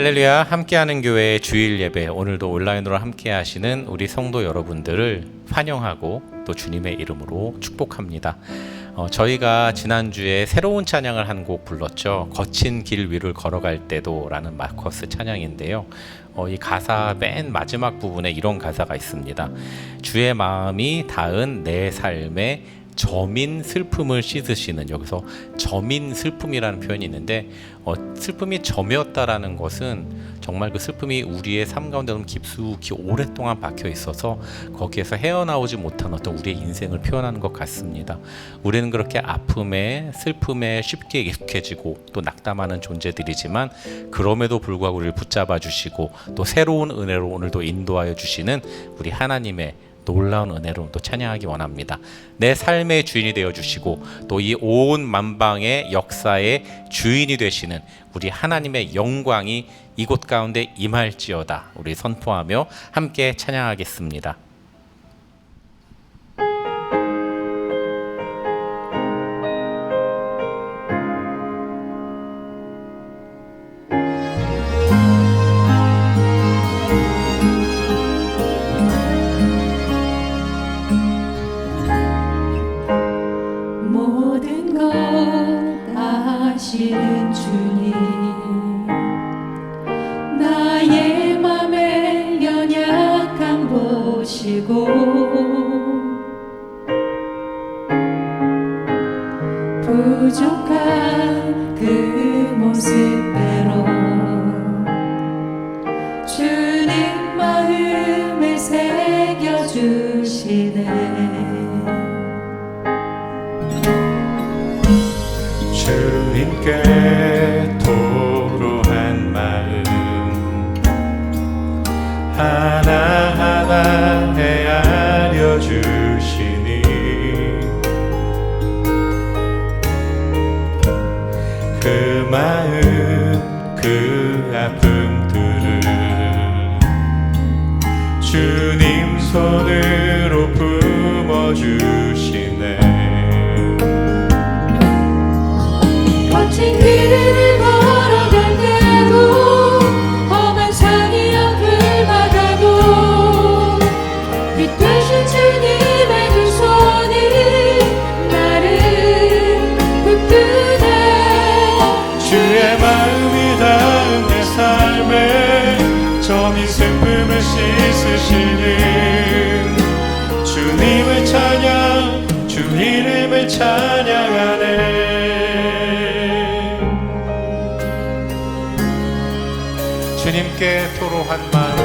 할렐루야, 함께하는 교회 주일 예배, 오늘도 온라인으로 함께 하시는 우리 성도 여러분들을 환영하고 또 주님의 이름으로 축복합니다. 저희가 지난주에 새로운 찬양을 한 곡 불렀죠. 거친 길 위를 걸어갈 때도 라는 마커스 찬양인데요. 이 가사 맨 마지막 부분에 이런 가사가 있습니다. 주의 마음이 닿은 내 삶에 저민 슬픔을 씻으시는, 여기서 저민 슬픔이라는 표현이 있는데 슬픔이 점이었다라는 것은 정말 그 슬픔이 우리의 삶 가운데 너무 깊숙이 오랫동안 박혀 있어서 거기에서 헤어나오지 못한 어떤 우리의 인생을 표현하는 것 같습니다. 우리는 그렇게 아픔에 슬픔에 쉽게 익숙해지고 또 낙담하는 존재들이지만 그럼에도 불구하고 우리를 붙잡아 주시고 또 새로운 은혜로 오늘도 인도하여 주시는 우리 하나님의 놀라운 은혜로 또 찬양하기 원합니다. 내 삶의 주인이 되어주시고 또 이 온 만방의 역사의 주인이 되시는 우리 하나님의 영광이 이곳 가운데 임할지어다, 우리 선포하며 함께 찬양하겠습니다. 하시는 주님, 나의 맘의 연약함 보시고 부족한 그 모습대로 주님 마음을 새겨주시네. 주님께 토로한 마음 하나하나 헤아려 주시니 그 마음 그 아픔들을 주님 손으로 품어주시네. 거친 길을 걸어갈 때도 험한 산이 앞을 막아도 빛 되신 주님의 두 손이 나를 붙드네. 주의 마음이 닿은 내 삶에 저민 슬픔을 씻으시는 주님을 찬양, 주 이름을 찬양하네. 주님께 토로한 마음,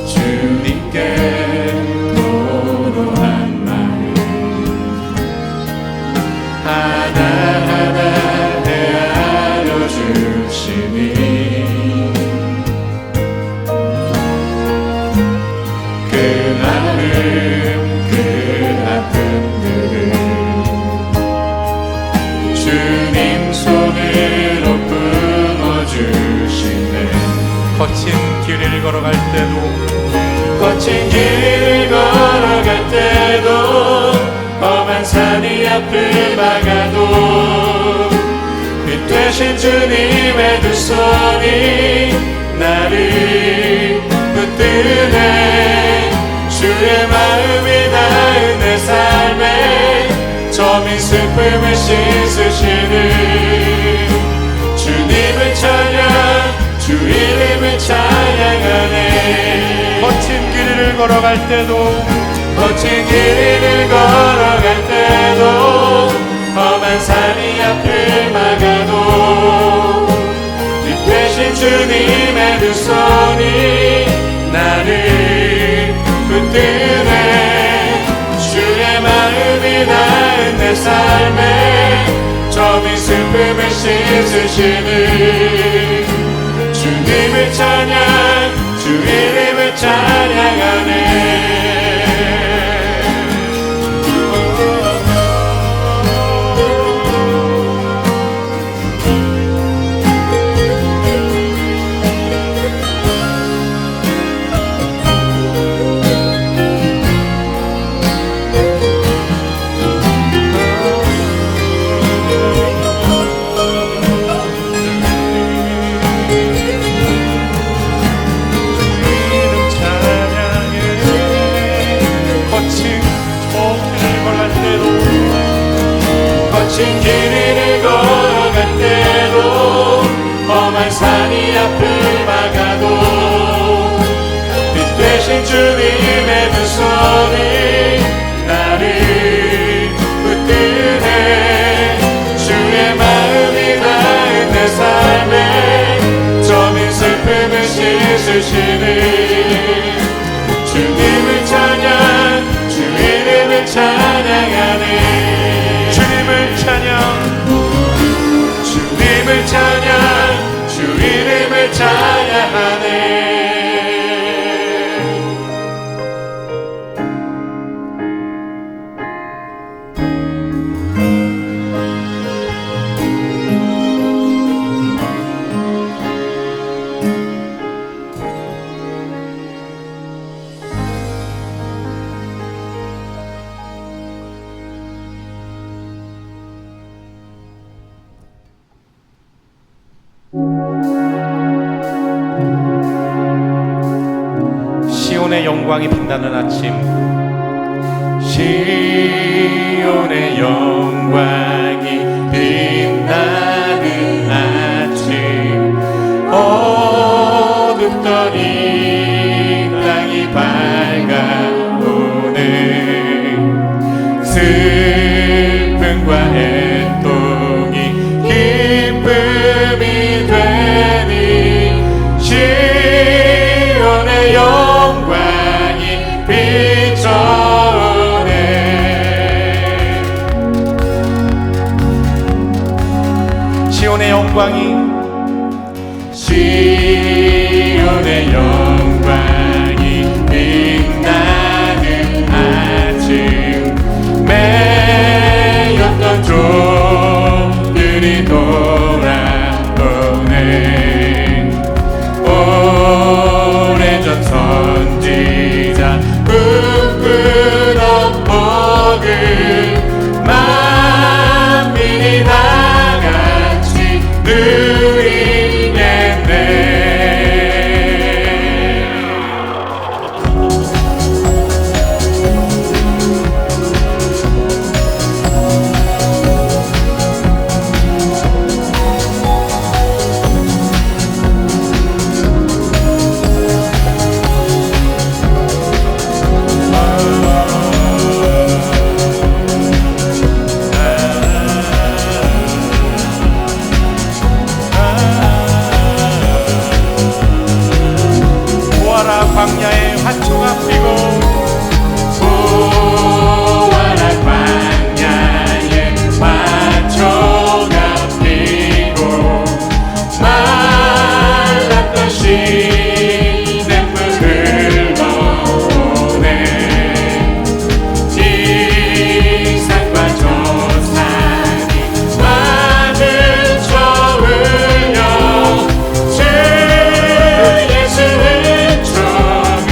주님께 토로한 마음 하나하나 헤아려 주시니 그 마음 그 아픔들을 주님 손으로 주시네. 거친 길을 걸어갈 때도 거친 길을 걸어갈 때도 험한 산이 앞을 막아도 빛 되신 주님의 두 손이 나를 붙드네. 주의 마음이 닿은 내 삶에 저민 슬픔을 씻으시는 주님을 찬양, 주 이름을 찬양하네. 거친 길을 걸어갈 때도 거친 길을 걸어갈 때도 험한 산이 앞을 막아도 빛 되신 주님의 두 손이 나를 붙드네. 주의 마음이 닿은 내 삶에 저민 슬픔을 씻으시는 주님을 찬양, 주 이름을 찬양하네. 산이 앞을 막아도 빛 되신 주님의 두 손이 나를 붙드네. 주의 마음이 닿은 내 삶에 점인 슬픔을 씻으시는 주님을 찬양, 주 이름을 찬양하네. 주님을 찬양, 주님을 찬양, 주 이름을 찬양하네. 시온의 영광이 빛나는 아침, 시온의 영광이 빛나는 아침, 어둡던 이 땅이 밝아오네. 슬픔과 애통이 기쁨이 되니 시온의 영광이 비춰오네. 시온의 영광이, 시온의 영광이 빛나는 아침, 매였던 종들이 돌아오네. 오래전 선지자 꿈꾸던 복을 만민이 다같이 누리겠네. 광야에 화초가 피고, 보아라 광야에 화초가 피고, 말랐던 시냇물 흘러오네. 이 산과 저 산이 마주 쳐울려 주 예수는 종을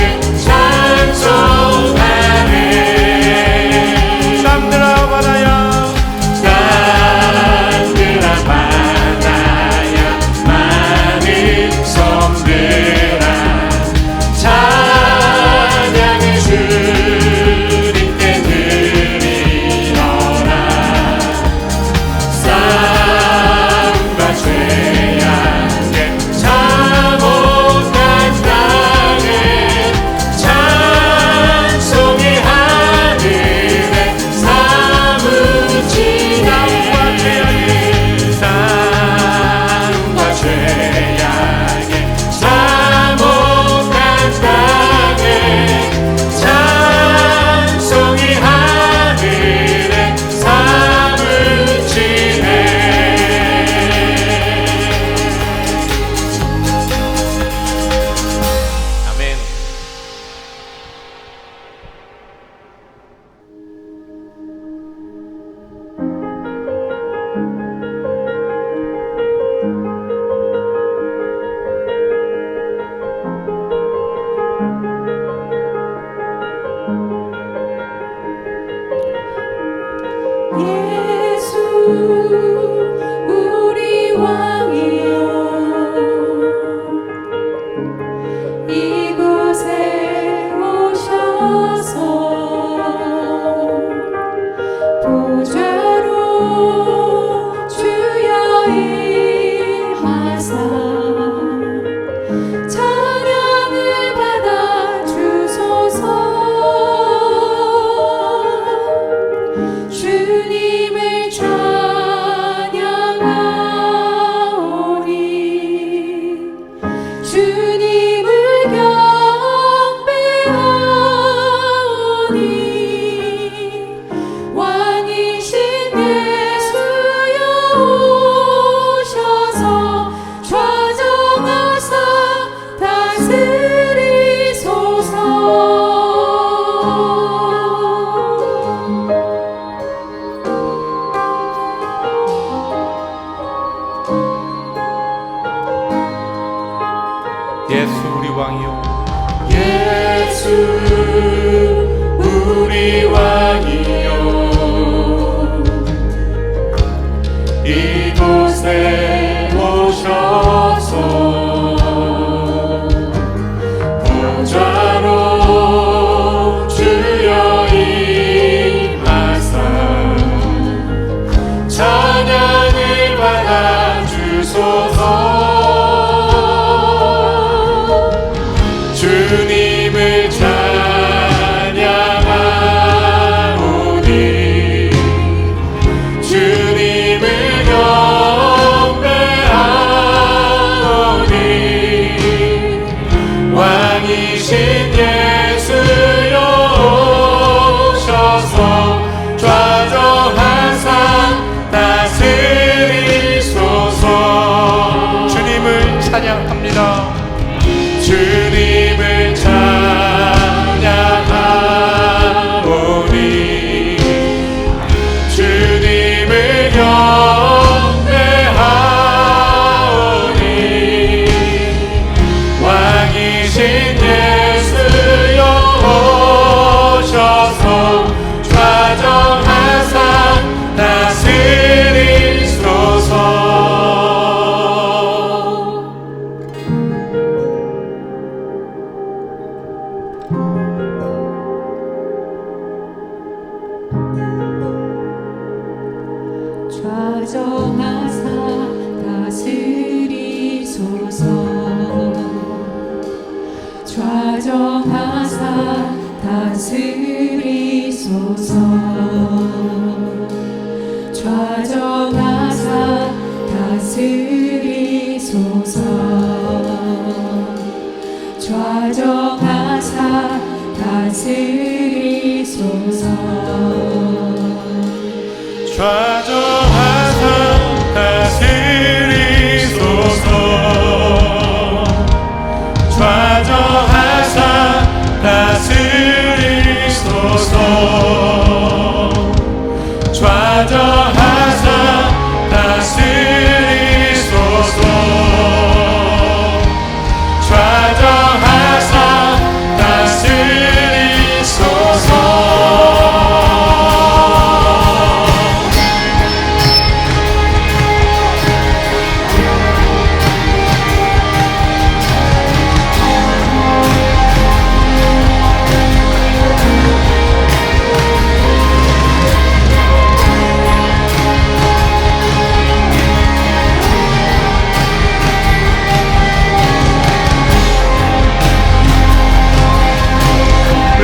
예수 우리 왕이여 이곳에 오셔서 보좌로 주여 임하사 찬양을 받아 주소서. 주님을 찬양하오니 주님을 경배하오니 왕이신 예수여 오셔서 좌정하사 다스리소서. 주님을 찬양합니다. 주님을 찬양하오니 주님을 경배하오니 왕이신 예수여 오셔서 좌정하사 다스리소서. 좌정하사 다스리소서. 좌정하사 다스리소서. 좌정하사 다스리소서. 좌정하사 다스리소서. 좌정하사 다스리소서. 좌정하사 다스리소서. 좌정하사 다스리소서. 좌정하사 다스리소서.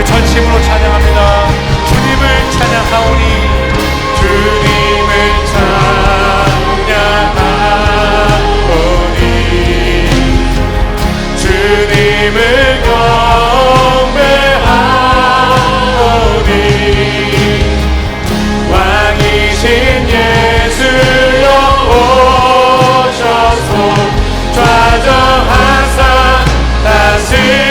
전심으로 찬양합니다. 주님을 찬양하오니 주님을 찬양하오니 주님을 경배하오니 왕이신 예수여 오셔서 좌정하사 다스리소서.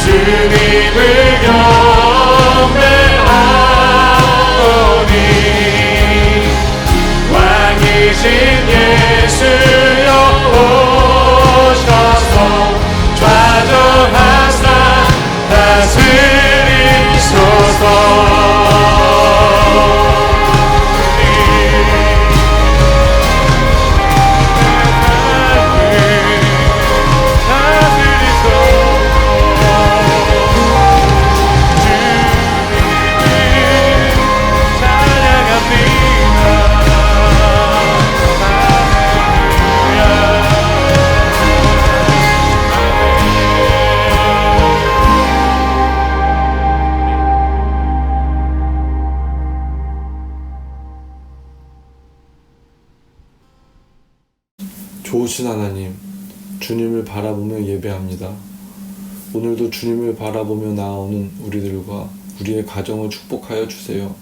주님을 경배하오니 왕이신 예수여 오셔서 좌정하사 다스리소서. 좋으신 하나님, 주님을 바라보며 예배합니다. 오늘도 주님을 바라보며 나아오는 우리들과 우리의 가정을 축복하여 주세요.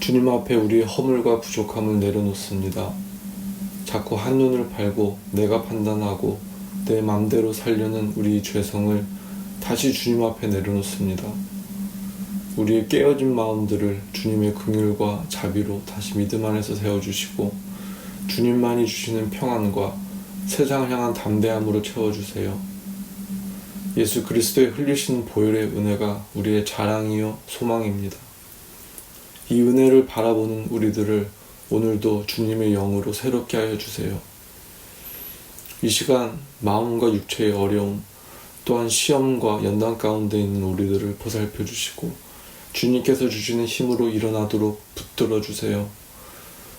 주님 앞에 우리의 허물과 부족함을 내려놓습니다. 자꾸 한눈을 팔고 내가 판단하고 내 맘대로 살려는 우리 죄성을 다시 주님 앞에 내려놓습니다. 우리의 깨어진 마음들을 주님의 긍휼과 자비로 다시 믿음 안에서 세워주시고 주님만이 주시는 평안과 세상을 향한 담대함으로 채워주세요. 예수 그리스도의 흘리신 보혈의 은혜가 우리의 자랑이요 소망입니다. 이 은혜를 바라보는 우리들을 오늘도 주님의 영으로 새롭게 하여 주세요. 이 시간 마음과 육체의 어려움, 또한 시험과 연단 가운데 있는 우리들을 보살펴 주시고 주님께서 주시는 힘으로 일어나도록 붙들어 주세요.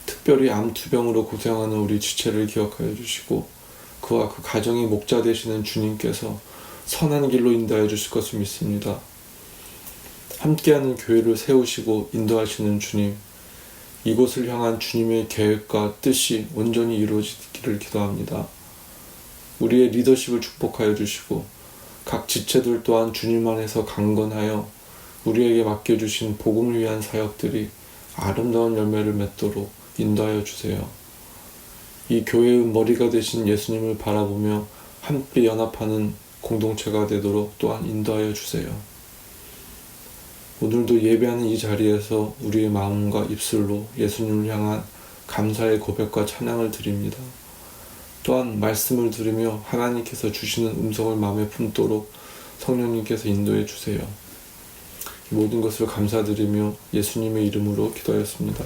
특별히 암투병으로 고생하는 우리 지체를 기억하여 주시고 그와 그 가정의 목자 되시는 주님께서 선한 길로 인도하여 주실 것을 믿습니다. 함께하는 교회를 세우시고 인도하시는 주님, 이곳을 향한 주님의 계획과 뜻이 온전히 이루어지기를 기도합니다. 우리의 리더십을 축복하여 주시고 각 지체들 또한 주님 안에서 강건하여 우리에게 맡겨주신 복음을 위한 사역들이 아름다운 열매를 맺도록 인도하여 주세요. 이 교회의 머리가 되신 예수님을 바라보며 함께 연합하는 공동체가 되도록 또한 인도하여 주세요. 오늘도 예배하는 이 자리에서 우리의 마음과 입술로 예수님을 향한 감사의 고백과 찬양을 드립니다. 또한 말씀을 들으며 하나님께서 주시는 음성을 마음에 품도록 성령님께서 인도해 주세요. 모든 것을 감사드리며 예수님의 이름으로 기도하였습니다.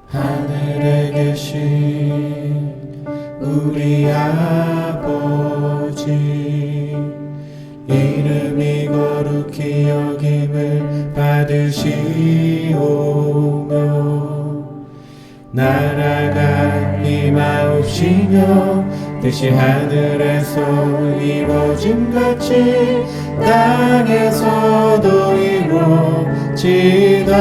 하늘에 계신 우리 아버지, 이름이 거룩히 여김을 받으시오며 나라가 임하옵시며 뜻이 하늘에서 이루어짐같이 땅에서도 이루어지이다.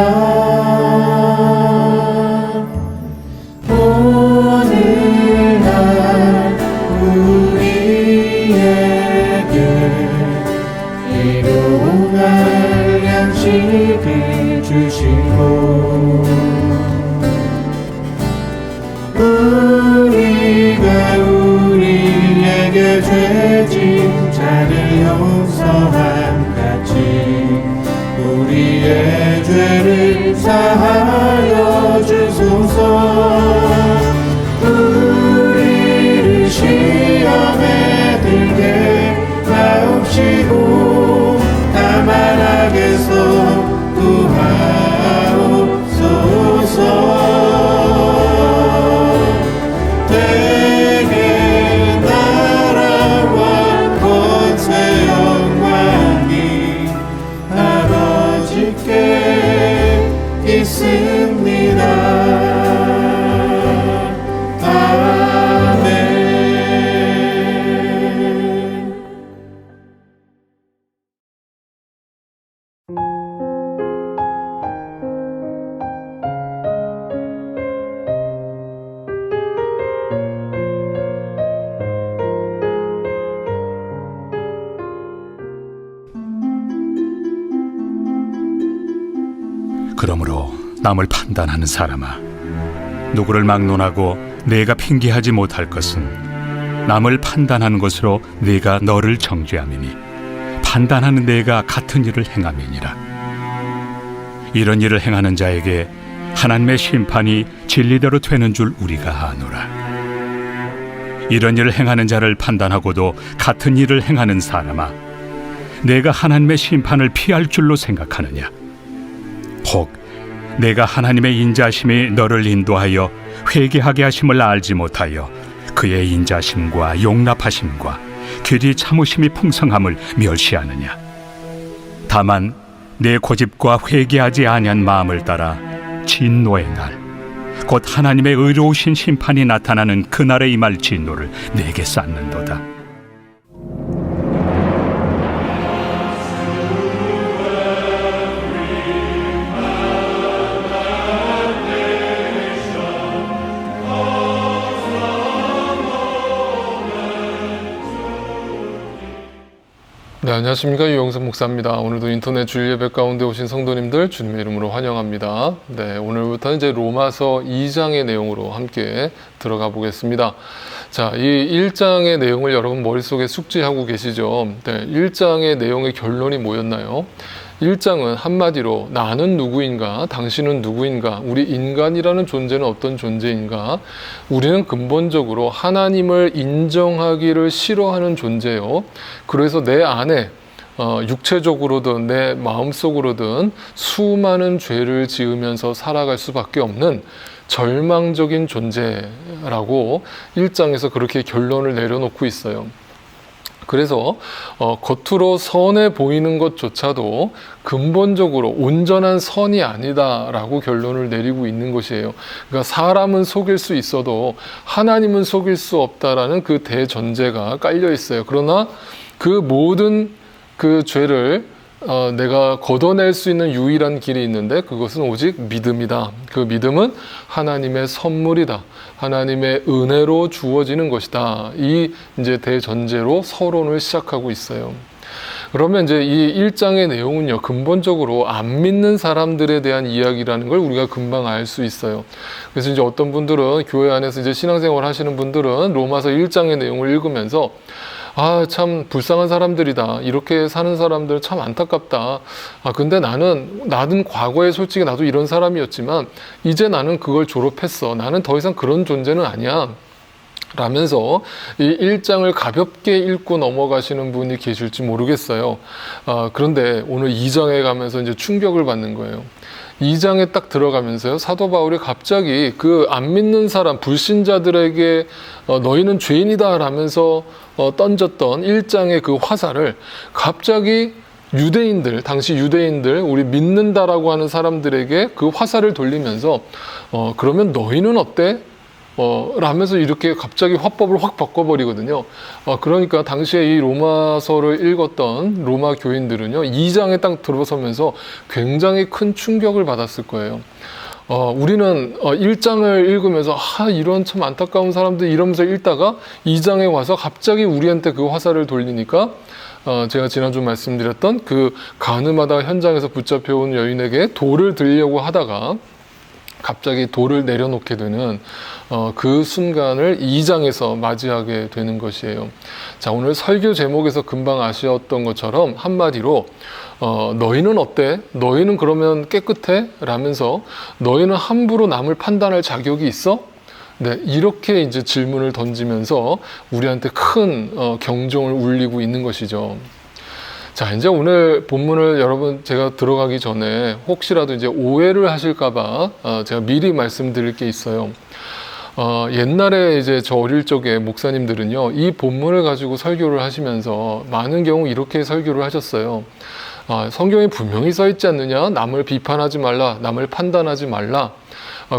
오늘날 우리에게 일용할 양식을 주시고 우리가 우리에게 죄진 자를 용서함같이 우리의 죄를 사하여 주소서. 우리를 시험에 들게 하옵시고 다만 악에서 구하옵소서. 대개 나라와 권세 영광이 아버지께 있습니다. 그러므로 남을 판단하는 사람아, 누구를 막론하고 내가 핑계하지 못할 것은 남을 판단하는 것으로 네가 너를 정죄함이니 판단하는 내가 같은 일을 행함이니라. 이런 일을 행하는 자에게 하나님의 심판이 진리대로 되는 줄 우리가 아노라. 이런 일을 행하는 자를 판단하고도 같은 일을 행하는 사람아, 내가 하나님의 심판을 피할 줄로 생각하느냐? 혹 내가 하나님의 인자심이 너를 인도하여 회개하게 하심을 알지 못하여 그의 인자심과 용납하심과 길이 참으심이 풍성함을 멸시하느냐? 다만 내 고집과 회개하지 아니한 마음을 따라 진노의 날, 곧 하나님의 의로우신 심판이 나타나는 그날에 임할 진노를 내게 쌓는도다. 네, 안녕하십니까. 유영석 목사입니다. 오늘도 인터넷 주일 예배 가운데 오신 성도님들 주님의 이름으로 환영합니다. 네, 오늘부터는 이제 로마서 2장의 내용으로 함께 들어가 보겠습니다. 자, 이 1장의 내용을 여러분 머릿속에 숙지하고 계시죠? 네, 1장의 내용의 결론이 뭐였나요? 1장은 한마디로 나는 누구인가, 당신은 누구인가, 우리 인간이라는 존재는 어떤 존재인가, 우리는 근본적으로 하나님을 인정하기를 싫어하는 존재요. 그래서 내 안에 육체적으로든 내 마음속으로든 수많은 죄를 지으면서 살아갈 수밖에 없는 절망적인 존재라고 1장에서 그렇게 결론을 내려놓고 있어요. 그래서 겉으로 선해 보이는 것조차도 근본적으로 온전한 선이 아니다라고 결론을 내리고 있는 것이에요. 그러니까 사람은 속일 수 있어도 하나님은 속일 수 없다라는 그 대전제가 깔려 있어요. 그러나 그 모든 그 죄를 내가 걷어낼 수 있는 유일한 길이 있는데 그것은 오직 믿음이다. 그 믿음은 하나님의 선물이다. 하나님의 은혜로 주어지는 것이다. 이 이제 대전제로 서론을 시작하고 있어요. 그러면 이제 이 1장의 내용은요, 근본적으로 안 믿는 사람들에 대한 이야기라는 걸 우리가 금방 알 수 있어요. 그래서 이제 어떤 분들은 교회 안에서 이제 신앙생활 하시는 분들은 로마서 1장의 내용을 읽으면서 아, 참 불쌍한 사람들이다. 이렇게 사는 사람들 참 안타깝다. 아, 근데 나는 과거에 솔직히 나도 이런 사람이었지만 이제 나는 그걸 졸업했어. 나는 더 이상 그런 존재는 아니야. 라면서 이 1장을 가볍게 읽고 넘어가시는 분이 계실지 모르겠어요. 그런데 오늘 2장에 가면서 이제 충격을 받는 거예요. 2장에 딱 들어가면서요, 사도 바울이 갑자기 그 안 믿는 사람, 불신자들에게 너희는 죄인이다 라면서 던졌던 1장의 그 화살을 갑자기 유대인들, 당시 유대인들, 우리 믿는다라고 하는 사람들에게 그 화살을 돌리면서 그러면 너희는 어때? 라면서 이렇게 갑자기 화법을 확 바꿔버리거든요. 그러니까 당시에 이 로마서를 읽었던 로마 교인들은요, 2장에 딱 들어서면서 굉장히 큰 충격을 받았을 거예요. 우리는 1장을 읽으면서 이런 참 안타까운 사람들 이러면서 읽다가 2장에 와서 갑자기 우리한테 그 화살을 돌리니까 제가 지난주 말씀드렸던 그 가늠하다 현장에서 붙잡혀온 여인에게 돌을 들려고 하다가 갑자기 돌을 내려놓게 되는 그 순간을 2장에서 맞이하게 되는 것이에요. 자, 오늘 설교 제목에서 금방 아셨던 것처럼 한마디로 너희는 어때? 너희는 그러면 깨끗해? 라면서 너희는 함부로 남을 판단할 자격이 있어? 네, 이렇게 이제 질문을 던지면서 우리한테 큰 경종을 울리고 있는 것이죠. 자, 이제 오늘 본문을 여러분 제가 들어가기 전에 혹시라도 이제 오해를 하실까봐 제가 미리 말씀드릴 게 있어요. 옛날에 이제 저 어릴 적에 목사님들은요, 이 본문을 가지고 설교를 하시면서 많은 경우 이렇게 설교를 하셨어요. 성경에 분명히 써 있지 않느냐? 남을 비판하지 말라, 남을 판단하지 말라.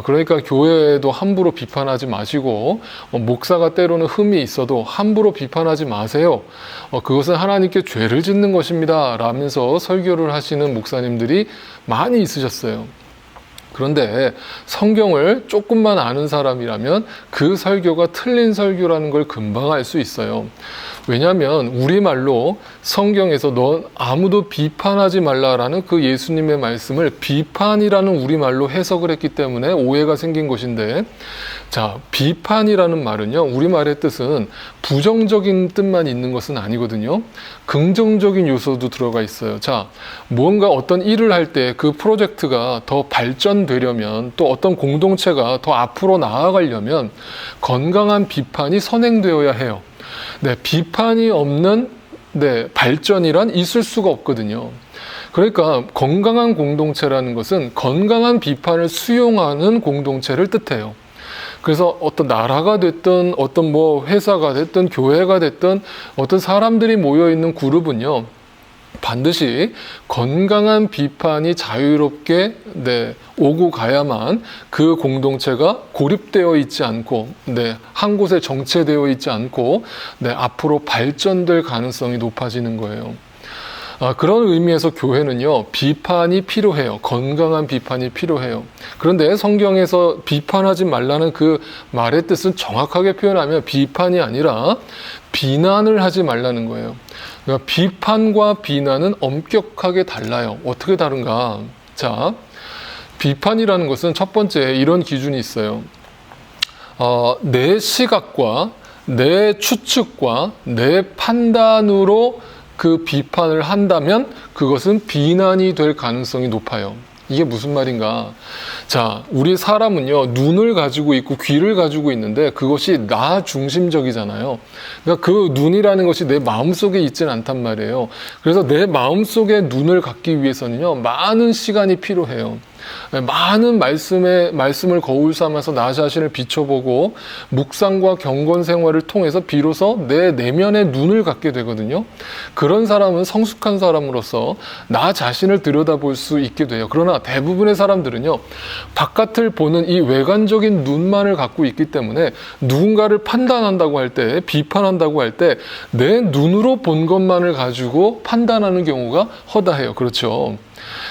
그러니까 교회에도 함부로 비판하지 마시고 목사가 때로는 흠이 있어도 함부로 비판하지 마세요. 그것은 하나님께 죄를 짓는 것입니다. 라면서 설교를 하시는 목사님들이 많이 있으셨어요. 그런데 성경을 조금만 아는 사람이라면 그 설교가 틀린 설교라는 걸 금방 알 수 있어요. 왜냐하면 우리말로 성경에서 넌 아무도 비판하지 말라라는 그 예수님의 말씀을 비판이라는 우리말로 해석을 했기 때문에 오해가 생긴 것인데, 자, 비판이라는 말은요, 우리말의 뜻은 부정적인 뜻만 있는 것은 아니거든요. 긍정적인 요소도 들어가 있어요. 자, 무언가 어떤 일을 할 때 그 프로젝트가 더 발전되려면, 또 어떤 공동체가 더 앞으로 나아가려면 건강한 비판이 선행되어야 해요. 네, 비판이 없는 발전이란 있을 수가 없거든요. 그러니까 건강한 공동체라는 것은 건강한 비판을 수용하는 공동체를 뜻해요. 그래서 어떤 나라가 됐든 어떤 회사가 됐든 교회가 됐든 어떤 사람들이 모여 있는 그룹은요, 반드시 건강한 비판이 자유롭게 오고 가야만 그 공동체가 고립되어 있지 않고 한 곳에 정체되어 있지 않고 앞으로 발전될 가능성이 높아지는 거예요. 그런 의미에서 교회는요, 비판이 필요해요. 건강한 비판이 필요해요. 그런데 성경에서 비판하지 말라는 그 말의 뜻은 정확하게 표현하면 비판이 아니라 비난을 하지 말라는 거예요. 그러니까 비판과 비난은 엄격하게 달라요. 어떻게 다른가? 자, 비판이라는 것은 첫 번째 이런 기준이 있어요. 내 시각과 내 추측과 내 판단으로 그 비판을 한다면 그것은 비난이 될 가능성이 높아요. 이게 무슨 말인가? 자, 우리 사람은요, 눈을 가지고 있고 귀를 가지고 있는데 그것이 나 중심적이잖아요. 그러니까 그 눈이라는 것이 내 마음속에 있지는 않단 말이에요. 그래서 내 마음속에 눈을 갖기 위해서는요, 많은 시간이 필요해요. 많은 말씀을 거울 삼아서 나 자신을 비춰보고 묵상과 경건 생활을 통해서 비로소 내 내면의 눈을 갖게 되거든요. 그런 사람은 성숙한 사람으로서 나 자신을 들여다볼 수 있게 돼요. 그러나 대부분의 사람들은요, 바깥을 보는 이 외관적인 눈만을 갖고 있기 때문에 누군가를 판단한다고 할 때, 비판한다고 할 때 내 눈으로 본 것만을 가지고 판단하는 경우가 허다해요. 그렇죠?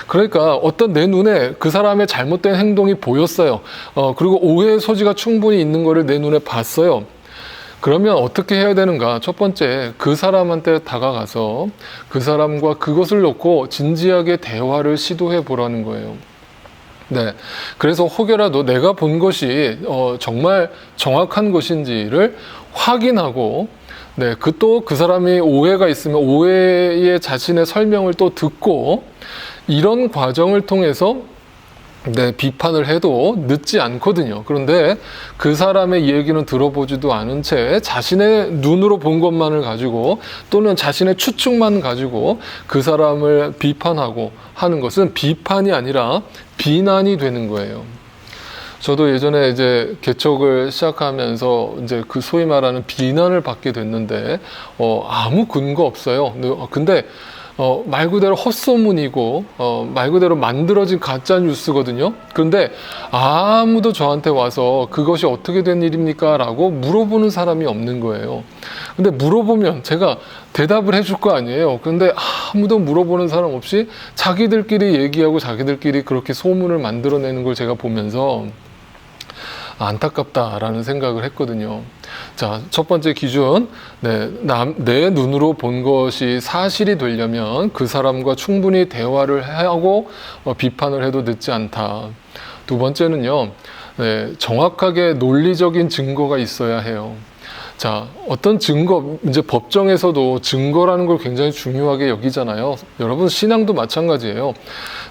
그러니까 어떤 내 눈에 그 사람의 잘못된 행동이 보였어요. 그리고 오해의 소지가 충분히 있는 거를 내 눈에 봤어요. 그러면 어떻게 해야 되는가? 첫 번째, 그 사람한테 다가가서 그 사람과 그것을 놓고 진지하게 대화를 시도해 보라는 거예요. 네. 그래서 혹여라도 내가 본 것이 정말 정확한 것인지를 확인하고, 네, 그 사람이 오해가 있으면 오해의 자신의 설명을 또 듣고, 이런 과정을 통해서 비판을 해도 늦지 않거든요. 그런데 그 사람의 얘기는 들어보지도 않은 채 자신의 눈으로 본 것만을 가지고 또는 자신의 추측만 가지고 그 사람을 비판하고 하는 것은 비판이 아니라 비난이 되는 거예요. 저도 예전에 이제 개척을 시작하면서 이제 그 소위 말하는 비난을 받게 됐는데 아무 근거 없어요. 근데 말 그대로 헛소문이고 말 그대로 만들어진 가짜 뉴스거든요. 그런데 아무도 저한테 와서 그것이 어떻게 된 일입니까? 라고 물어보는 사람이 없는 거예요. 근데 물어보면 제가 대답을 해줄 거 아니에요. 그런데 아무도 물어보는 사람 없이 자기들끼리 얘기하고 자기들끼리 그렇게 소문을 만들어내는 걸 제가 보면서 안타깝다라는 생각을 했거든요. 자, 첫 번째 기준, 내 눈으로 본 것이 사실이 되려면 그 사람과 충분히 대화를 하고 비판을 해도 늦지 않다. 두 번째는요, 정확하게 논리적인 증거가 있어야 해요. 자, 어떤 증거, 이제 법정에서도 증거라는 걸 굉장히 중요하게 여기잖아요. 여러분, 신앙도 마찬가지예요.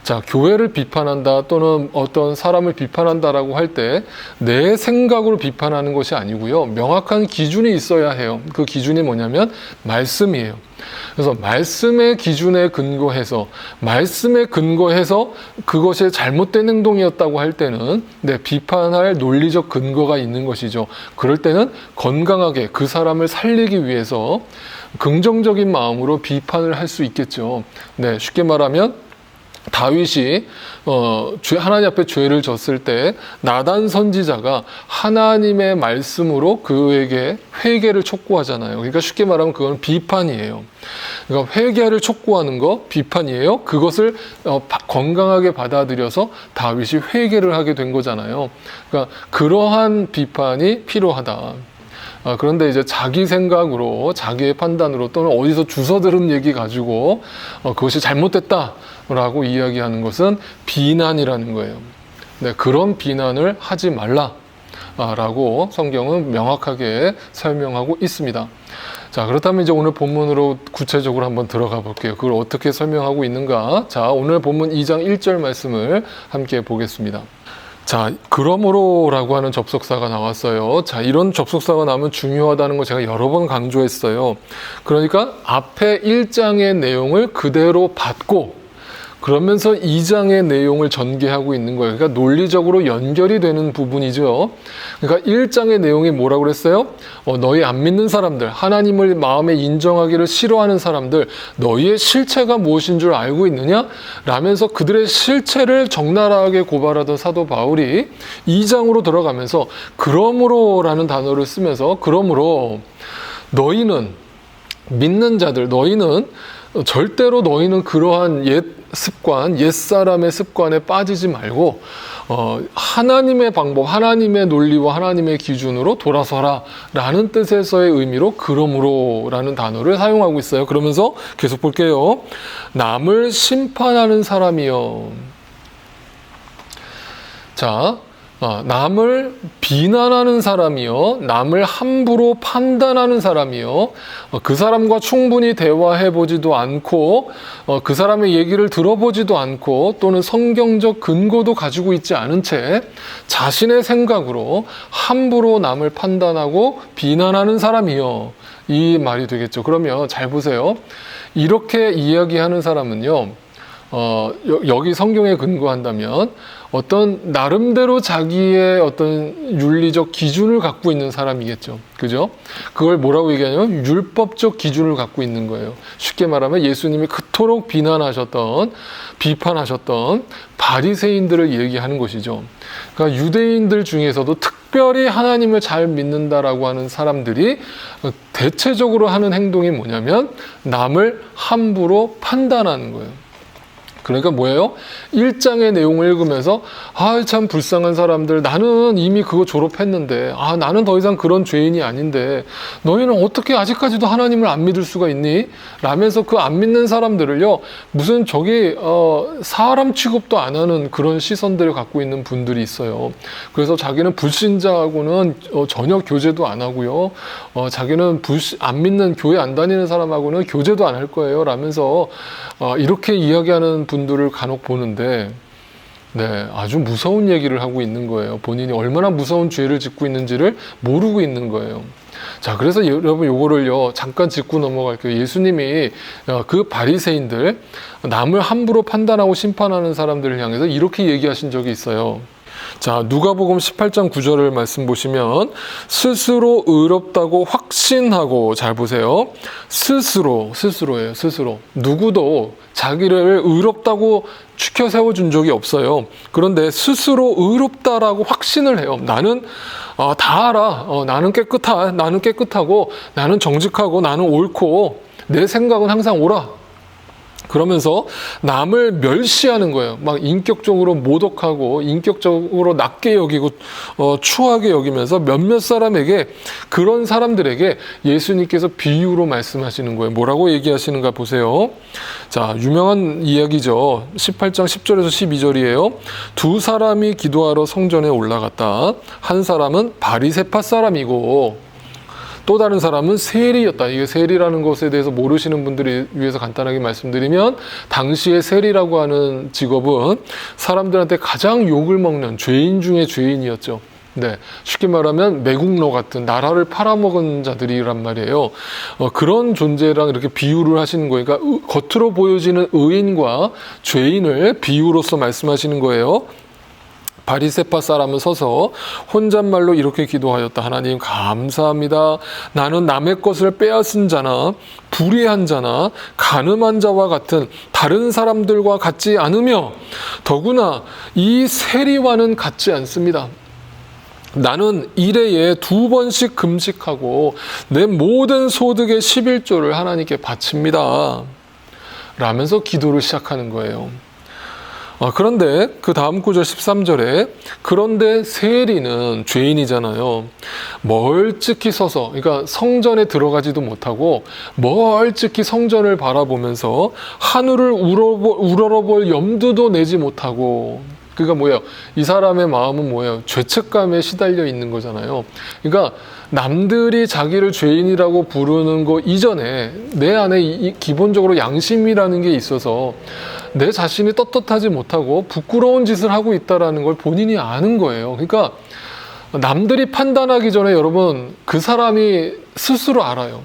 자, 교회를 비판한다 또는 어떤 사람을 비판한다라고 할 때 내 생각으로 비판하는 것이 아니고요. 명확한 기준이 있어야 해요. 그 기준이 뭐냐면 말씀이에요. 그래서 말씀의 기준에 근거해서 그것이 잘못된 행동이었다고 할 때는 비판할 논리적 근거가 있는 것이죠. 그럴 때는 건강하게 그 사람을 살리기 위해서 긍정적인 마음으로 비판을 할 수 있겠죠. 쉽게 말하면 다윗이 하나님 앞에 죄를 졌을 때 나단 선지자가 하나님의 말씀으로 그에게 회개를 촉구하잖아요. 그러니까 쉽게 말하면 그건 비판이에요. 그러니까 회개를 촉구하는 거 비판이에요. 그것을 건강하게 받아들여서 다윗이 회개를 하게 된 거잖아요. 그러니까 그러한 비판이 필요하다. 그런데 이제 자기 생각으로, 자기의 판단으로 또는 어디서 주워 들은 얘기 가지고 그것이 잘못됐다라고 이야기하는 것은 비난이라는 거예요. 그런 비난을 하지 말라라고 성경은 명확하게 설명하고 있습니다. 자, 그렇다면 이제 오늘 본문으로 구체적으로 한번 들어가 볼게요. 그걸 어떻게 설명하고 있는가? 자, 오늘 본문 2장 1절 말씀을 함께 보겠습니다. 자, 그러므로라고 하는 접속사가 나왔어요. 자, 이런 접속사가 나오면 중요하다는 거 제가 여러 번 강조했어요. 그러니까 앞에 1장의 내용을 그대로 받고 그러면서 2장의 내용을 전개하고 있는 거예요. 그러니까 논리적으로 연결이 되는 부분이죠. 그러니까 1장의 내용이 뭐라고 그랬어요? 너희 안 믿는 사람들, 하나님을 마음에 인정하기를 싫어하는 사람들, 너희의 실체가 무엇인 줄 알고 있느냐? 라면서 그들의 실체를 적나라하게 고발하던 사도 바울이 2장으로 들어가면서 그러므로라는 단어를 쓰면서 그러므로 너희는 믿는 자들, 너희는 절대로 너희는 그러한 옛 습관, 옛 사람의 습관에 빠지지 말고 하나님의 방법, 하나님의 논리와 하나님의 기준으로 돌아서라 라는 뜻에서의 의미로 그러므로 라는 단어를 사용하고 있어요. 그러면서 계속 볼게요. 남을 심판하는 사람이요. 자, 남을 비난하는 사람이요, 남을 함부로 판단하는 사람이요, 그 사람과 충분히 대화해 보지도 않고 그 사람의 얘기를 들어보지도 않고 또는 성경적 근거도 가지고 있지 않은 채 자신의 생각으로 함부로 남을 판단하고 비난하는 사람이요. 이 말이 되겠죠. 그러면 잘 보세요. 이렇게 이야기하는 사람은요, 여기 성경에 근거한다면 어떤 나름대로 자기의 어떤 윤리적 기준을 갖고 있는 사람이겠죠. 그죠? 그걸 뭐라고 얘기하냐면 율법적 기준을 갖고 있는 거예요. 쉽게 말하면 예수님이 그토록 비난하셨던, 비판하셨던 바리새인들을 얘기하는 것이죠. 그러니까 유대인들 중에서도 특별히 하나님을 잘 믿는다라고 하는 사람들이 대체적으로 하는 행동이 뭐냐면 남을 함부로 판단하는 거예요. 그러니까 뭐예요? 1장의 내용을 읽으면서 참 불쌍한 사람들, 나는 이미 그거 졸업했는데 나는 더 이상 그런 죄인이 아닌데 너희는 어떻게 아직까지도 하나님을 안 믿을 수가 있니? 라면서 그 안 믿는 사람들을요, 무슨 저기 사람 취급도 안 하는 그런 시선들을 갖고 있는 분들이 있어요. 그래서 자기는 불신자하고는 전혀 교제도 안 하고요, 자기는 안 믿는 교회 안 다니는 사람하고는 교제도 안 할 거예요 라면서 이렇게 이야기하는 분들을 간혹 보는데, 네, 아주 무서운 얘기를 하고 있는 거예요. 본인이 얼마나 무서운 죄를 짓고 있는지를 모르고 있는 거예요. 자, 그래서 여러분 요거를요 잠깐 짚고 넘어갈게요. 예수님이 그 바리새인들, 남을 함부로 판단하고 심판하는 사람들을 향해서 이렇게 얘기하신 적이 있어요. 자, 누가복음 18장 9절을 말씀 보시면 스스로 의롭다고 확신하고, 잘 보세요. 스스로예요. 스스로. 누구도 자기를 의롭다고 추켜 세워준 적이 없어요. 그런데 스스로 의롭다라고 확신을 해요. 나는 다 알아. 나는 깨끗하고 나는 정직하고 나는 옳고 내 생각은 항상 옳아. 그러면서 남을 멸시하는 거예요. 막 인격적으로 모독하고 인격적으로 낮게 여기고 추하게 여기면서 몇몇 사람에게, 그런 사람들에게 예수님께서 비유로 말씀하시는 거예요. 뭐라고 얘기하시는가 보세요. 자, 유명한 이야기죠. 18장 10절에서 12절이에요. 두 사람이 기도하러 성전에 올라갔다. 한 사람은 바리새파 사람이고 또 다른 사람은 세리였다. 이게 세리라는 것에 대해서 모르시는 분들을 위해서 간단하게 말씀드리면, 당시에 세리라고 하는 직업은 사람들한테 가장 욕을 먹는 죄인 중에 죄인이었죠. 네, 쉽게 말하면 매국노 같은, 나라를 팔아먹은 자들이란 말이에요. 그런 존재랑 이렇게 비유를 하시는 거예요. 그러니까 겉으로 보여지는 의인과 죄인을 비유로서 말씀하시는 거예요. 바리새파 사람은 서서 혼잣말로 이렇게 기도하였다. 하나님 감사합니다. 나는 남의 것을 빼앗은 자나 불의한 자나 간음한 자와 같은 다른 사람들과 같지 않으며 더구나 이 세리와는 같지 않습니다. 나는 일회에 2번씩 금식하고 내 모든 소득의 11조를 하나님께 바칩니다. 라면서 기도를 시작하는 거예요. 그런데 그 다음 구절 13절에 그런데 세리는 죄인이잖아요. 멀찍이 서서, 그러니까 성전에 들어가지도 못하고 멀찍이 성전을 바라보면서 하늘을 우러러볼 염두도 내지 못하고, 그러니까 뭐예요? 이 사람의 마음은 뭐예요? 죄책감에 시달려 있는 거잖아요. 그러니까 남들이 자기를 죄인이라고 부르는 거 이전에 내 안에 기본적으로 양심이라는 게 있어서 내 자신이 떳떳하지 못하고 부끄러운 짓을 하고 있다는 걸 본인이 아는 거예요. 그러니까 남들이 판단하기 전에 여러분 그 사람이 스스로 알아요.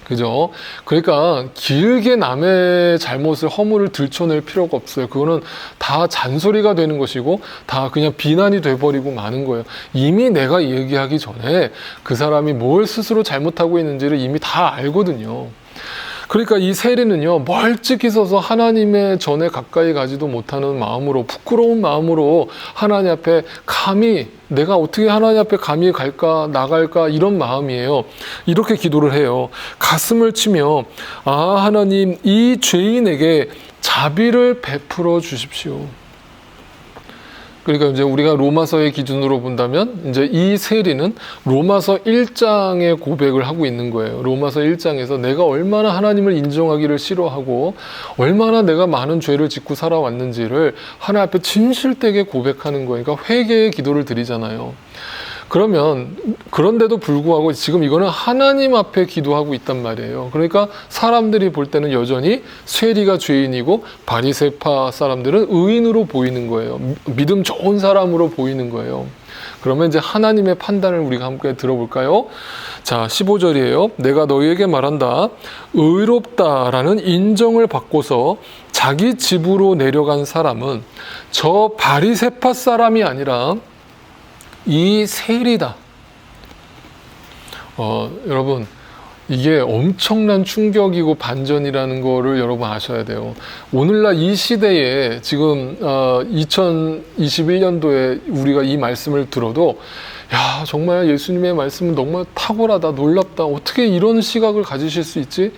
그죠? 그러니까 길게 남의 잘못을, 허물을 들춰낼 필요가 없어요. 그거는 다 잔소리가 되는 것이고 다 그냥 비난이 돼버리고 마는 거예요. 이미 내가 얘기하기 전에 그 사람이 뭘 스스로 잘못하고 있는지를 이미 다 알거든요. 그러니까 이 세리는요, 멀찍이 서서 하나님의 전에 가까이 가지도 못하는 마음으로, 부끄러운 마음으로 하나님 앞에 감히, 내가 어떻게 하나님 앞에 감히 갈까, 나갈까, 이런 마음이에요. 이렇게 기도를 해요. 가슴을 치며, 아, 하나님, 이 죄인에게 자비를 베풀어 주십시오. 그러니까 이제 우리가 로마서의 기준으로 본다면 이제 이 세리는 로마서 1장의 고백을 하고 있는 거예요. 로마서 1장에서 내가 얼마나 하나님을 인정하기를 싫어하고 얼마나 내가 많은 죄를 짓고 살아왔는지를 하나님 앞에 진실되게 고백하는 거예요. 그러니까 회개의 기도를 드리잖아요. 그러면 그런데도 불구하고 지금 이거는 하나님 앞에 기도하고 있단 말이에요. 그러니까 사람들이 볼 때는 여전히 세리가 죄인이고 바리새파 사람들은 의인으로 보이는 거예요. 믿음 좋은 사람으로 보이는 거예요. 그러면 이제 하나님의 판단을 우리가 함께 들어볼까요? 자, 15절이에요. 내가 너희에게 말한다. 의롭다라는 인정을 받고서 자기 집으로 내려간 사람은 저 바리새파 사람이 아니라 이 세리다. 여러분, 이게 엄청난 충격이고 반전이라는 거를 여러분 아셔야 돼요. 오늘날 이 시대에 지금 2021년도에 우리가 이 말씀을 들어도 야, 정말 예수님의 말씀은 정말 탁월하다, 놀랍다. 어떻게 이런 시각을 가지실 수 있지?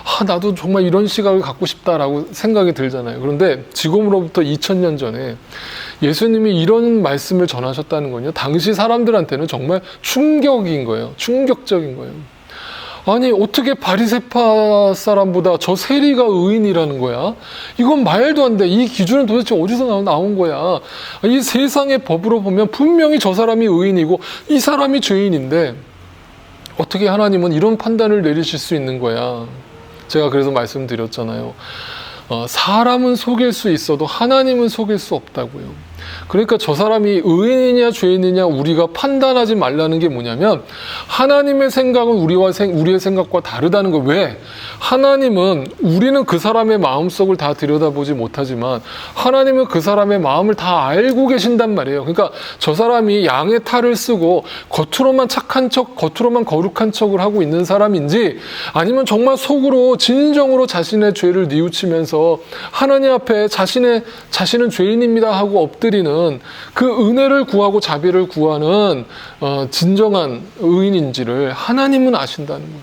아, 나도 정말 이런 시각을 갖고 싶다라고 생각이 들잖아요. 그런데 지금으로부터 2000년 전에 예수님이 이런 말씀을 전하셨다는 건요, 당시 사람들한테는 정말 충격인 거예요. 충격적인 거예요. 아니, 어떻게 바리새파 사람보다 저 세리가 의인이라는 거야? 이건 말도 안 돼. 이 기준은 도대체 어디서 나온 거야? 이 세상의 법으로 보면 분명히 저 사람이 의인이고 이 사람이 죄인인데 어떻게 하나님은 이런 판단을 내리실 수 있는 거야? 제가 그래서 말씀드렸잖아요. 사람은 속일 수 있어도 하나님은 속일 수 없다고요. 그러니까 저 사람이 의인이냐 죄인이냐 우리가 판단하지 말라는 게 뭐냐면 하나님의 생각은 우리의 생각과 다르다는 거. 왜? 하나님은 우리는 그 사람의 마음속을 다 들여다보지 못하지만 하나님은 그 사람의 마음을 다 알고 계신단 말이에요. 그러니까 저 사람이 양의 탈을 쓰고 겉으로만 착한 척, 겉으로만 거룩한 척을 하고 있는 사람인지 아니면 정말 속으로 진정으로 자신의 죄를 뉘우치면서 하나님 앞에 자신은 죄인입니다 하고 엎드리는 그 은혜를 구하고 자비를 구하는 진정한 의인인지를 하나님은 아신다는 거예요.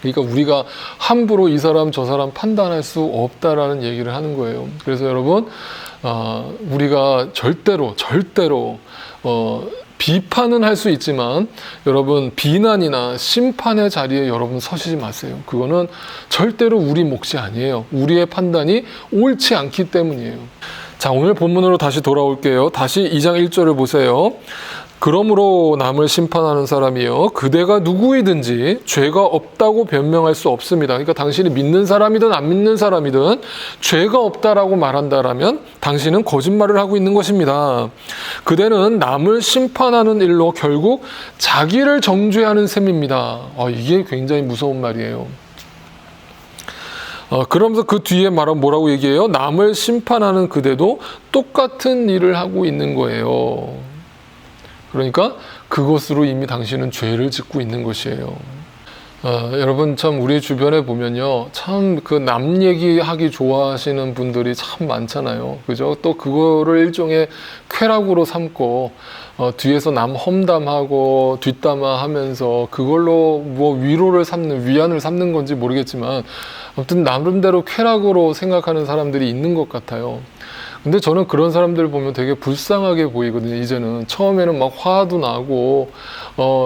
그러니까 우리가 함부로 이 사람 저 사람 판단할 수 없다라는 얘기를 하는 거예요. 그래서 여러분, 우리가 절대로 비판은 할 수 있지만 여러분 비난이나 심판의 자리에 여러분 서시지 마세요. 그거는 절대로 우리 몫이 아니에요. 우리의 판단이 옳지 않기 때문이에요. 자, 오늘 본문으로 다시 돌아올게요. 다시 2장 1절을 보세요. 그러므로 남을 심판하는 사람이여 그대가 누구이든지 죄가 없다고 변명할 수 없습니다. 그러니까 당신이 믿는 사람이든 안 믿는 사람이든 죄가 없다라고 말한다라면 당신은 거짓말을 하고 있는 것입니다. 그대는 남을 심판하는 일로 결국 자기를 정죄하는 셈입니다. 이게 굉장히 무서운 말이에요. 그러면서 그 뒤에 말은 뭐라고 얘기해요? 남을 심판하는 그대도 똑같은 일을 하고 있는 거예요. 그러니까 그것으로 이미 당신은 죄를 짓고 있는 것이에요. 여러분 참 우리 주변에 보면요, 참 그 남 얘기하기 좋아하시는 분들이 참 많잖아요. 그죠? 또 그거를 일종의 쾌락으로 삼고 뒤에서 남 험담하고 뒷담화하면서 그걸로 뭐 위로를 삼는, 위안을 삼는 건지 모르겠지만 아무튼 나름대로 쾌락으로 생각하는 사람들이 있는 것 같아요. 근데 저는 그런 사람들 보면 되게 불쌍하게 보이거든요. 이제는 처음에는 막 화도 나고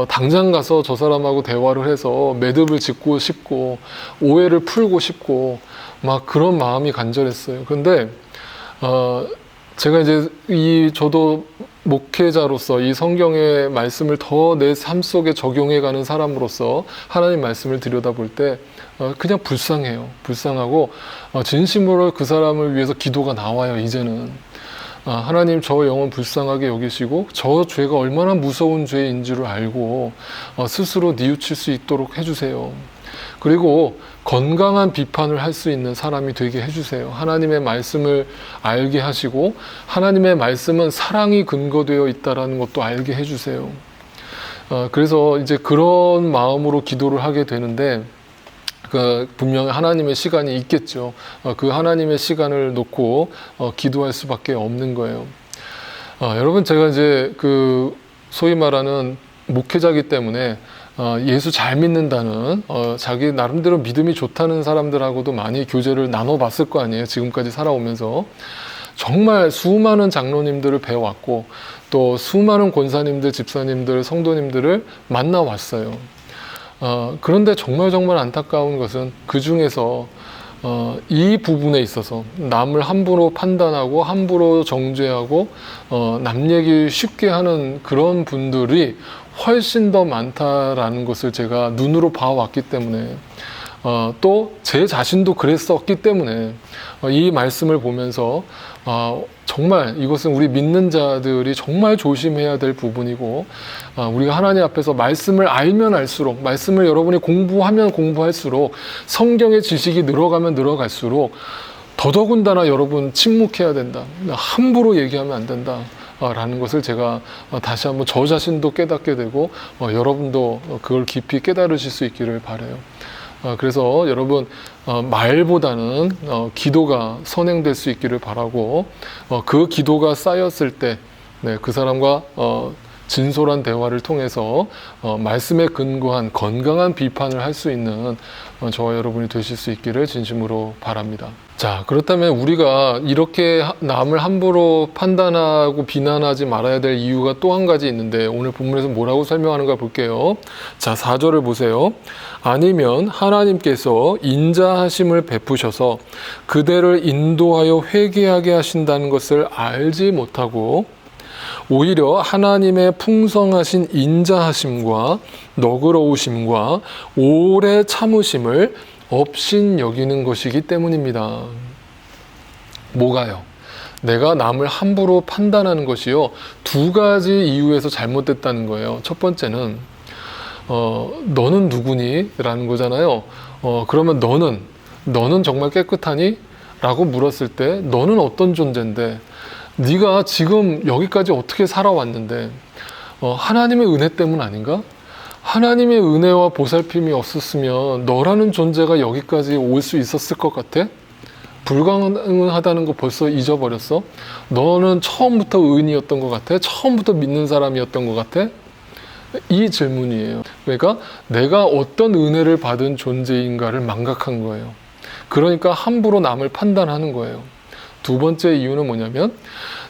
당장 가서 저 사람하고 대화를 해서 매듭을 짓고 싶고 오해를 풀고 싶고 막 그런 마음이 간절했어요. 근데 제가 이제 저도 목회자로서 이 성경의 말씀을 더 내 삶 속에 적용해가는 사람으로서 하나님 말씀을 들여다볼 때 그냥 불쌍해요. 불쌍하고 진심으로 그 사람을 위해서 기도가 나와요. 이제는 하나님 저 영혼 불쌍하게 여기시고 저 죄가 얼마나 무서운 죄인지를 알고 스스로 뉘우칠 수 있도록 해주세요. 그리고 건강한 비판을 할 수 있는 사람이 되게 해주세요. 하나님의 말씀을 알게 하시고 하나님의 말씀은 사랑이 근거되어 있다는 것도 알게 해주세요. 그래서 이제 그런 마음으로 기도를 하게 되는데 분명히 하나님의 시간이 있겠죠. 그 하나님의 시간을 놓고 기도할 수밖에 없는 거예요. 여러분, 제가 이제 소위 말하는 목회자이기 때문에 예수 잘 믿는다는 자기 나름대로 믿음이 좋다는 사람들하고도 많이 교제를 나눠봤을 거 아니에요. 지금까지 살아오면서 정말 수많은 장로님들을 배워왔고 또 수많은 권사님들, 집사님들, 성도님들을 만나왔어요. 그런데 정말 안타까운 것은 그 중에서 이 부분에 있어서 남을 함부로 판단하고 함부로 정죄하고 남 얘기 쉽게 하는 그런 분들이 훨씬 더 많다라는 것을 제가 눈으로 봐왔기 때문에 또 제 자신도 그랬었기 때문에 이 말씀을 보면서 정말 이것은 우리 믿는 자들이 정말 조심해야 될 부분이고 우리가 하나님 앞에서 말씀을 알면 알수록 말씀을 여러분이 공부하면 공부할수록 성경의 지식이 늘어가면 늘어갈수록 더더군다나 여러분 침묵해야 된다. 함부로 얘기하면 안 된다. 라는 것을 제가 다시 한번 저 자신도 깨닫게 되고 여러분도 그걸 깊이 깨달으실 수 있기를 바라요. 그래서 여러분 말보다는 기도가 선행될 수 있기를 바라고 그 기도가 쌓였을 때 그 사람과 진솔한 대화를 통해서 말씀에 근거한 건강한 비판을 할 수 있는 저와 여러분이 되실 수 있기를 진심으로 바랍니다. 자, 그렇다면 우리가 이렇게 남을 함부로 판단하고 비난하지 말아야 될 이유가 또 한 가지 있는데 오늘 본문에서 뭐라고 설명하는가 볼게요. 자, 4절을 보세요. 아니면 하나님께서 인자하심을 베푸셔서 그대를 인도하여 회개하게 하신다는 것을 알지 못하고 오히려 하나님의 풍성하신 인자하심과 너그러우심과 오래 참으심을 업신 여기는 것이기 때문입니다. 뭐가요? 내가 남을 함부로 판단하는 것이요, 두 가지 이유에서 잘못됐다는 거예요. 첫 번째는 너는 누구니? 라는 거잖아요. 그러면 너는 정말 깨끗하니? 라고 물었을 때 너는 어떤 존재인데 네가 지금 여기까지 어떻게 살아왔는데 하나님의 은혜 때문 아닌가? 하나님의 은혜와 보살핌이 없었으면 너라는 존재가 여기까지 올 수 있었을 것 같아? 불가능하다는 거 벌써 잊어버렸어? 너는 처음부터 의인이었던 것 같아? 처음부터 믿는 사람이었던 것 같아? 이 질문이에요. 그러니까 내가 어떤 은혜를 받은 존재인가를 망각한 거예요. 그러니까 함부로 남을 판단하는 거예요. 두 번째 이유는 뭐냐면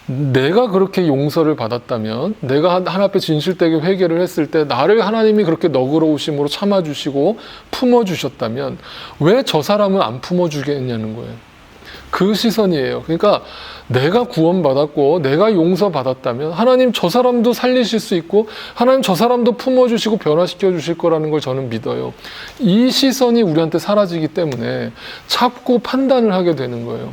내가 그렇게 용서를 받았다면, 내가 하나님 앞에 진실되게 회개를 했을 때 나를 하나님이 그렇게 너그러우심으로 참아주시고 품어주셨다면 왜 저 사람은 안 품어주겠냐는 거예요. 그 시선이에요. 그러니까 내가 구원받았고 내가 용서받았다면 하나님 저 사람도 살리실 수 있고 하나님 저 사람도 품어주시고 변화시켜 주실 거라는 걸 저는 믿어요. 이 시선이 우리한테 사라지기 때문에 자꾸 판단을 하게 되는 거예요.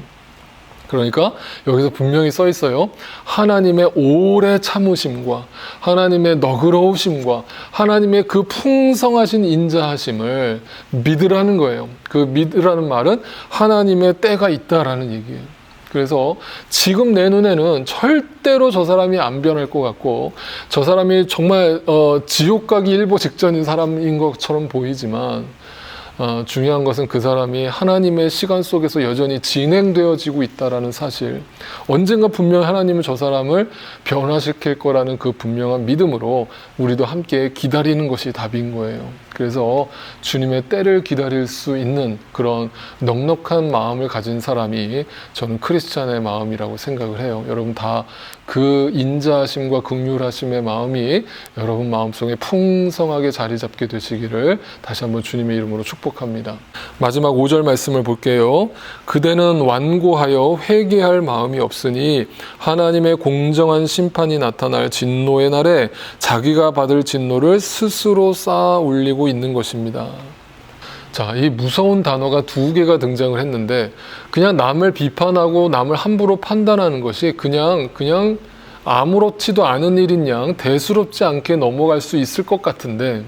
그러니까 여기서 분명히 써 있어요. 하나님의 오래 참으심과 하나님의 너그러우심과 하나님의 그 풍성하신 인자하심을 믿으라는 거예요. 그 믿으라는 말은 하나님의 때가 있다라는 얘기예요. 그래서 지금 내 눈에는 절대로 저 사람이 안 변할 것 같고 저 사람이 정말 지옥 가기 일보 직전인 사람인 것처럼 보이지만 중요한 것은 그 사람이 하나님의 시간 속에서 여전히 진행되어지고 있다라는 사실, 언젠가 분명 하나님은 저 사람을 변화시킬 거라는 그 분명한 믿음으로 우리도 함께 기다리는 것이 답인 거예요. 그래서 주님의 때를 기다릴 수 있는 그런 넉넉한 마음을 가진 사람이 저는 크리스찬의 마음이라고 생각을 해요. 여러분 다 그 인자하심과 긍휼하심의 마음이 여러분 마음속에 풍성하게 자리 잡게 되시기를 다시 한번 주님의 이름으로 축복합니다. 마지막 5절 말씀을 볼게요. 그대는 완고하여 회개할 마음이 없으니 하나님의 공정한 심판이 나타날 진노의 날에 자기가 받을 진노를 스스로 쌓아 올리고 있는 것입니다. 자, 이 무서운 단어가 두 개가 등장을 했는데 그냥 남을 비판하고 남을 함부로 판단하는 것이 그냥 아무렇지도 않은 일인 양 대수롭지 않게 넘어갈 수 있을 것 같은데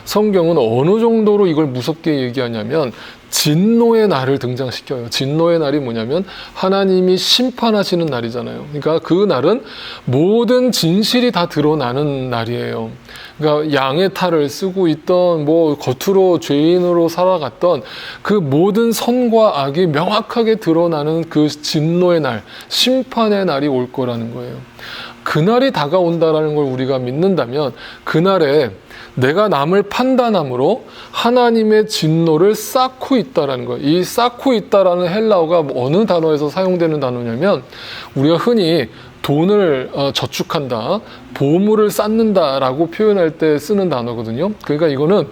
성경은 어느 정도로 이걸 무섭게 얘기하냐면 진노의 날을 등장시켜요. 진노의 날이 뭐냐면 하나님이 심판하시는 날이잖아요. 그러니까 그 날은 모든 진실이 다 드러나는 날이에요. 그러니까 양의 탈을 쓰고 있던 뭐 겉으로 죄인으로 살아갔던 그 모든 선과 악이 명확하게 드러나는 그 진노의 날, 심판의 날이 올 거라는 거예요. 그날이 다가온다라는 걸 우리가 믿는다면 그날에 내가 남을 판단함으로 하나님의 진노를 쌓고 있다라는 거예요. 이 쌓고 있다라는 헬라어가 어느 단어에서 사용되는 단어냐면 우리가 흔히 돈을 저축한다, 보물을 쌓는다라고 표현할 때 쓰는 단어거든요. 그러니까 이거는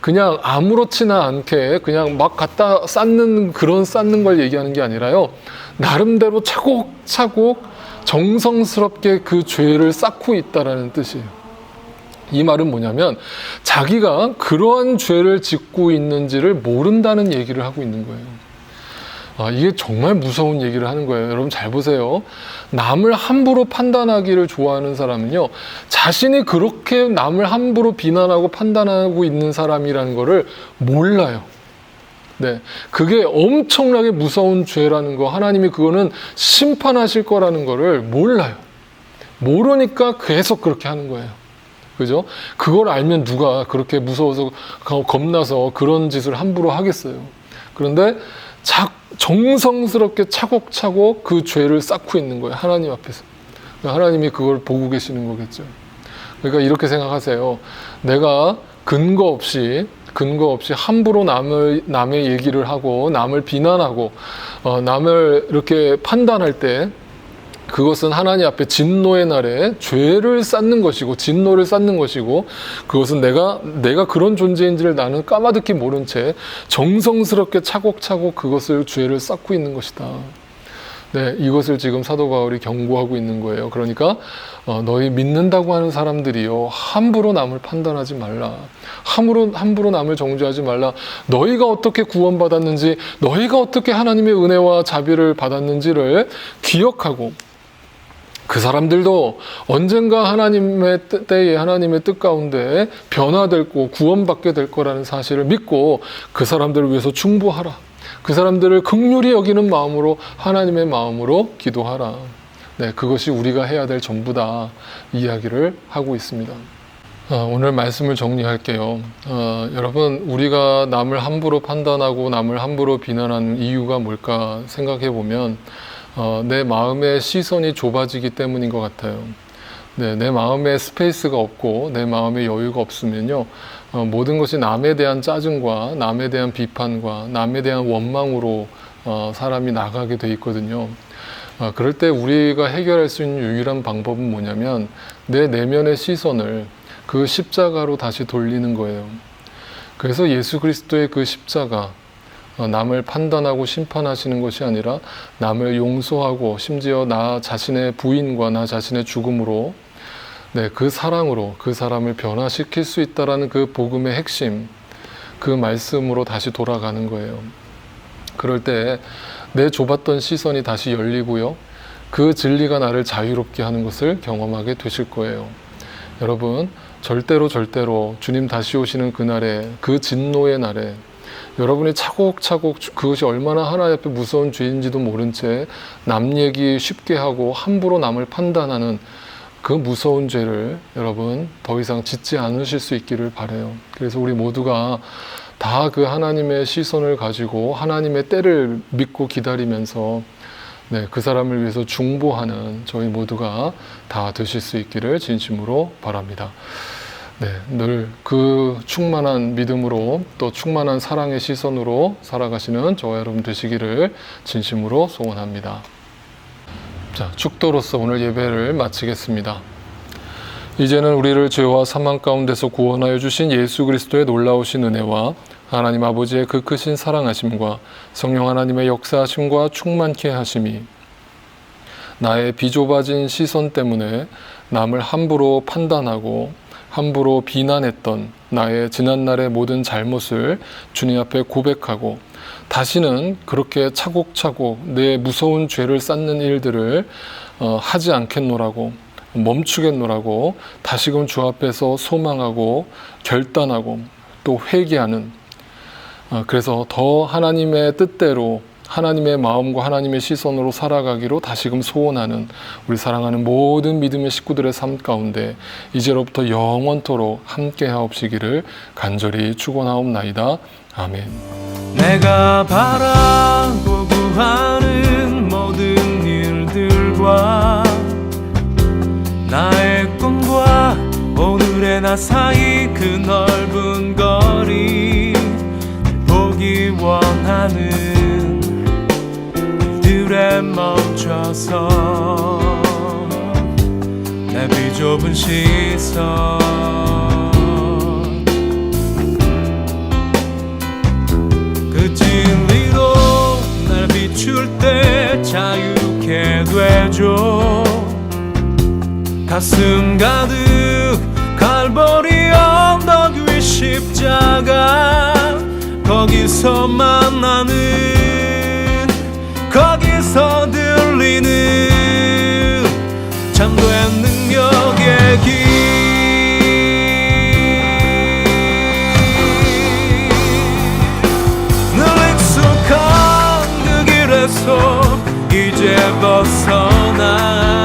그냥 아무렇지나 않게 그냥 막 갖다 쌓는 그런 쌓는 걸 얘기하는 게 아니라요. 나름대로 차곡차곡 정성스럽게 그 죄를 쌓고 있다라는 뜻이에요. 이 말은 뭐냐면 자기가 그러한 죄를 짓고 있는지를 모른다는 얘기를 하고 있는 거예요. 이게 정말 무서운 얘기를 하는 거예요. 여러분 잘 보세요. 남을 함부로 판단하기를 좋아하는 사람은요, 자신이 그렇게 남을 함부로 비난하고 판단하고 있는 사람이라는 거를 몰라요. 네, 그게 엄청나게 무서운 죄라는 거, 하나님이 그거는 심판하실 거라는 거를 몰라요. 모르니까 계속 그렇게 하는 거예요. 그죠? 그걸 알면 누가 그렇게 무서워서 겁나서 그런 짓을 함부로 하겠어요. 그런데 정성스럽게 차곡차곡 그 죄를 쌓고 있는 거예요. 하나님 앞에서. 하나님이 그걸 보고 계시는 거겠죠. 그러니까 이렇게 생각하세요. 내가 근거 없이 함부로 남의 얘기를 하고 남을 비난하고 남을 이렇게 판단할 때 그것은 하나님 앞에 진노의 날에 죄를 쌓는 것이고 진노를 쌓는 것이고, 그것은 내가 그런 존재인지를 나는 까마득히 모른 채 정성스럽게 차곡차곡 그것을 죄를 쌓고 있는 것이다. 네, 이것을 지금 사도 바울이 경고하고 있는 거예요. 그러니까 너희 믿는다고 하는 사람들이요, 함부로 남을 판단하지 말라. 함부로 남을 정죄하지 말라. 너희가 어떻게 구원받았는지, 너희가 어떻게 하나님의 은혜와 자비를 받았는지를 기억하고, 그 사람들도 언젠가 하나님의 때에 하나님의 뜻 가운데 변화될 거, 구원받게 될 거라는 사실을 믿고 그 사람들을 위해서 중보하라. 그 사람들을 긍휼히 여기는 마음으로, 하나님의 마음으로 기도하라. 네, 그것이 우리가 해야 될 전부다 이야기를 하고 있습니다. 오늘 말씀을 정리할게요. 여러분, 우리가 남을 함부로 판단하고 남을 함부로 비난하는 이유가 뭘까 생각해 보면 내 마음의 시선이 좁아지기 때문인 것 같아요. 네, 내 마음에 스페이스가 없고 내 마음에 여유가 없으면요, 모든 것이 남에 대한 짜증과 남에 대한 비판과 남에 대한 원망으로 사람이 나가게 돼 있거든요. 그럴 때 우리가 해결할 수 있는 유일한 방법은 뭐냐면 내 내면의 시선을 그 십자가로 다시 돌리는 거예요. 그래서 예수 그리스도의 그 십자가, 남을 판단하고 심판하시는 것이 아니라 남을 용서하고 심지어 나 자신의 부인과 나 자신의 죽음으로, 네, 그 사랑으로 그 사람을 변화시킬 수 있다라는 그 복음의 핵심, 그 말씀으로 다시 돌아가는 거예요. 그럴 때 내 좁았던 시선이 다시 열리고요, 그 진리가 나를 자유롭게 하는 것을 경험하게 되실 거예요. 여러분, 절대로 주님 다시 오시는 그날에, 그 진노의 날에 여러분이 차곡차곡 그것이 얼마나 하나님 앞에 무서운 죄인지도 모른 채 남 얘기 쉽게 하고 함부로 남을 판단하는 그 무서운 죄를 여러분 더 이상 짓지 않으실 수 있기를 바라요. 그래서 우리 모두가 다 그 하나님의 시선을 가지고 하나님의 때를 믿고 기다리면서, 네, 그 사람을 위해서 중보하는 저희 모두가 다 되실 수 있기를 진심으로 바랍니다. 네, 늘 그 충만한 믿음으로 또 충만한 사랑의 시선으로 살아가시는 저와 여러분 되시기를 진심으로 소원합니다. 자, 축도로서 오늘 예배를 마치겠습니다. 이제는 우리를 죄와 사망 가운데서 구원하여 주신 예수 그리스도의 놀라우신 은혜와 하나님 아버지의 그 크신 사랑하심과 성령 하나님의 역사하심과 충만케 하심이 나의 비좁아진 시선 때문에 남을 함부로 판단하고 함부로 비난했던 나의 지난날의 모든 잘못을 주님 앞에 고백하고 다시는 그렇게 차곡차곡 내 무서운 죄를 쌓는 일들을 하지 않겠노라고, 멈추겠노라고 다시금 주 앞에서 소망하고 결단하고 또 회개하는, 그래서 더 하나님의 뜻대로 하나님의 마음과 하나님의 시선으로 살아가기로 다시금 소원하는 우리 사랑하는 모든 믿음의 식구들의 삶 가운데 이제로부터 영원토록 함께 하옵시기를 간절히 축원하옵나이다. 아멘. 내가 바라고 구하는 모든 일들과 나의 꿈과 오늘의 나 사이 그 넓은 거리 보기 원하는 일들에 멈춰서 내 비좁은 시선 그 진리로 날 비출 때 자유케 되죠. 가슴 가득 갈보리 언덕 위 십자가 거기서 만나는 거기서 들리는 참된 능력의 길 늘 익숙한 그 길에서 이제 벗어나